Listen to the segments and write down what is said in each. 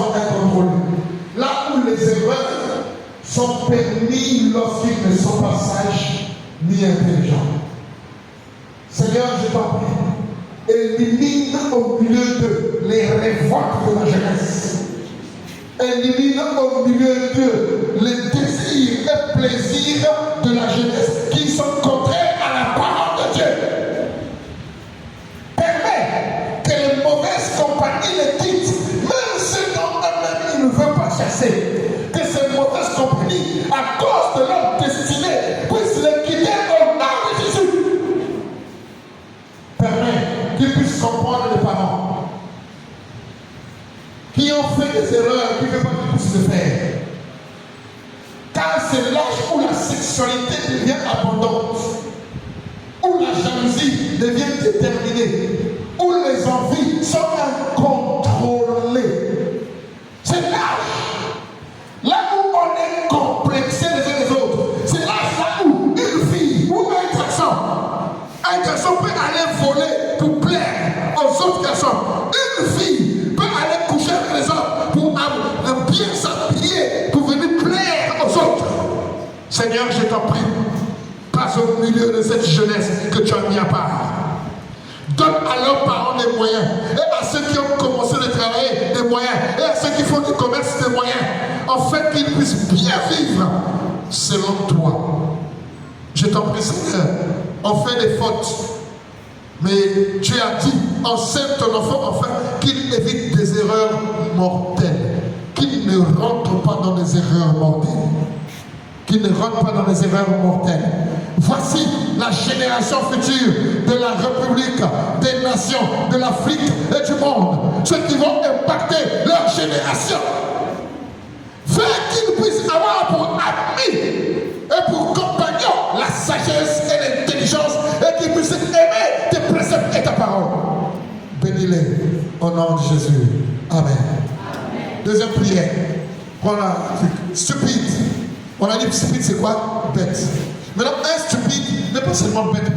sans être contrôlés. Là où les erreurs sont permis lorsqu'ils ne sont pas sages ni intelligents. Seigneur, je t'en prie, élimine au milieu d'eux les révoltes de la jeunesse. Élimine au milieu d'eux les désirs et plaisirs de la jeunesse qui sont contraires à la parole de Dieu. Permets que les mauvaises compagnies les quittent, même ceux dont eux-mêmes ils ne veulent pas chasser. Que ces mauvaises compagnies, à cause de leur destinée, puissent les quitter au nom de Jésus. Permets qu'ils puissent comprendre les parents qui ont fait des erreurs, qui ne veulent pas qu'ils puissent le faire. Car c'est l'âge où la sexualité devient abondante, où la jalousie devient déterminée, où les envies sont incontrôlées. C'est l'âge là où on est complexé les uns les autres. C'est l'âge là où une fille ou un garçon peut aller voler pour plaire aux autres garçons. Une fille peut aller coucher avec les hommes pour bien s'habiller, pour venir plaire aux autres. Seigneur, je t'en prie, passe au milieu de cette jeunesse que tu as mis à part. Donne à leurs parents des moyens, et à ceux qui ont commencé de travailler des moyens, et à ceux qui font du commerce des moyens, en fait qu'ils puissent bien vivre selon toi. Je t'en prie, Seigneur, on fait des fautes, mais tu as dit, enseigne ton enfant enfin qu'il évite des erreurs mortelles, qu'il ne rentre pas dans des erreurs mortelles. Qui ne rentrent pas dans les erreurs mortelles. Voici la génération future de la République, des nations, de l'Afrique et du monde. Ceux qui vont impacter leur génération. Fais qu'ils puissent avoir pour amis et pour compagnons la sagesse et l'intelligence et qu'ils puissent aimer tes préceptes et ta parole. Bénis-les au nom de Jésus. Amen. Amen. Deuxième prière. Prends la stupide. On a dit stupide, c'est quoi? Bête. Maintenant, un stupide n'est pas seulement bête.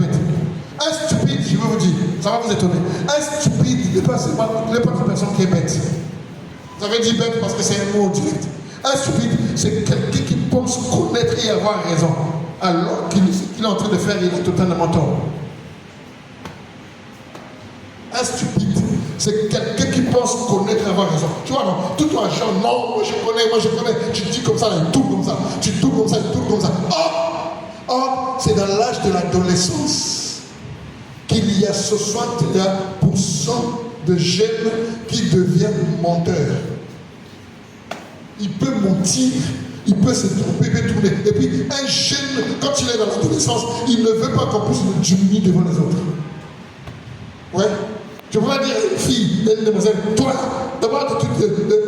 Un stupide, je vais vous dire, ça va vous étonner. Un stupide n'est pas seulement une personne qui est bête. Vous avez dit bête parce que c'est un mot direct. Un stupide, c'est quelqu'un qui pense connaître et avoir raison. Alors qu'il est en train de faire, il est totalement tort. Un stupide, c'est quelqu'un qui pense connaître et avoir raison. Tu vois, non, tout toi, genre, non, moi je connais, tu dis comme ça, tu tournes comme ça, tu tournes comme ça, tu tournes comme ça. Or, c'est dans l'âge de l'adolescence qu'il y a 61% de jeunes qui deviennent menteurs. Il peut mentir, il peut se tromper, il peut tourner. Et puis, un jeune, quand il est dans l'adolescence, il ne veut pas qu'on puisse le diminuer devant les autres. Ouais. Je ne peux pas dire une fille, une demoiselle, toi, d'abord,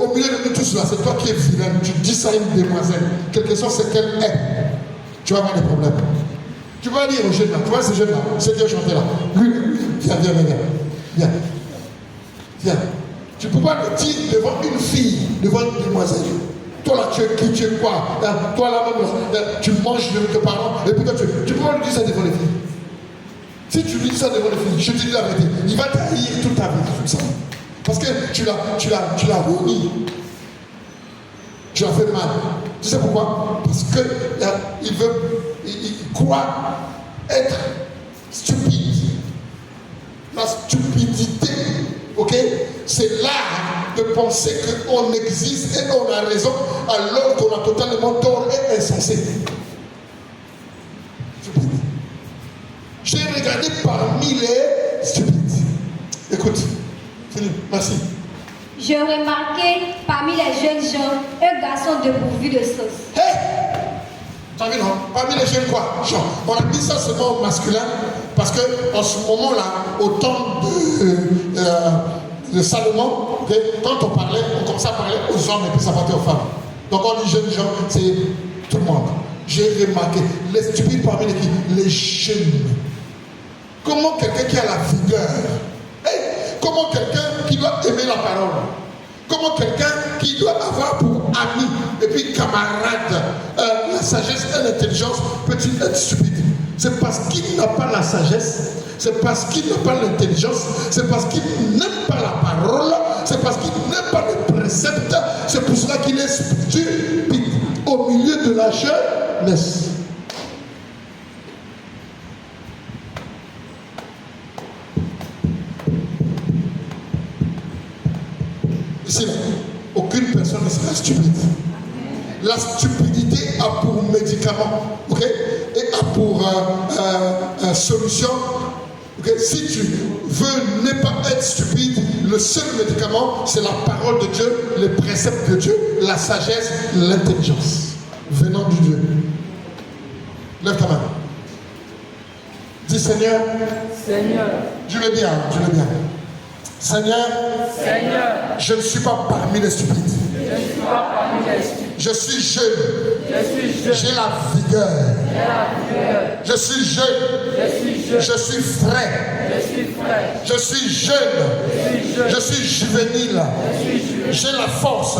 au milieu de tout cela, c'est toi qui es vilaine. Tu dis ça à une demoiselle, quelle que soit ce qu'elle est, tu vas avoir des problèmes. Tu vas dire au jeune là, tu vois ce jeune là, c'est qui a chanté là, lui, viens. Tu ne peux pas le dire devant une fille, devant une demoiselle. Toi là, tu es qui, tu es quoi? Toi là même, tu manges de tes parents, et puis toi, tu ne peux pas lui dire ça devant les filles. Si tu lui dis ça devant les filles, je te dis la vérité, il va trahir toute ta vie comme ça. Parce que tu l'as ruiné. Tu l'as fait mal. Tu sais pourquoi? Parce qu'il croit être stupide. La stupidité, ok? C'est l'art de penser qu'on existe et on a raison alors qu'on a totalement tort et insensé. J'ai regardé parmi les stupides. Écoute, Philippe, merci. J'ai remarqué parmi les jeunes gens un garçon dépourvu de sauce. Hé! Tu as vu, non? Parmi les jeunes quoi? Genre, on a dit ça seulement au masculin parce qu'en ce moment-là, au temps de Salomon, okay, quand on parlait, on commençait à parler aux hommes et puis ça partait aux femmes. Donc on dit jeunes gens, c'est tout le monde. J'ai remarqué les stupides parmi les jeunes. Comment quelqu'un qui a la vigueur, comment quelqu'un qui doit aimer la parole, comment quelqu'un qui doit avoir pour ami et puis camarade la sagesse et l'intelligence peut-il être stupide? C'est parce qu'il n'a pas la sagesse, c'est parce qu'il n'a pas l'intelligence, c'est parce qu'il n'aime pas la parole, c'est parce qu'il n'aime pas les préceptes la jeunesse. Ici, là, aucune personne ne sera stupide. La stupidité a pour médicament, ok, et a pour solution. Okay? Si tu veux ne pas être stupide, le seul médicament, c'est la parole de Dieu, les préceptes de Dieu, la sagesse, l'intelligence venant du Dieu. Lève ta main. Dis Seigneur. Seigneur. Dis-le bien, dis-le bien. Seigneur, je ne suis pas parmi les stupides. Je suis jeune. J'ai la vigueur. Je suis jeune. Je suis frais. Je suis jeune. Je suis juvénile. J'ai la force.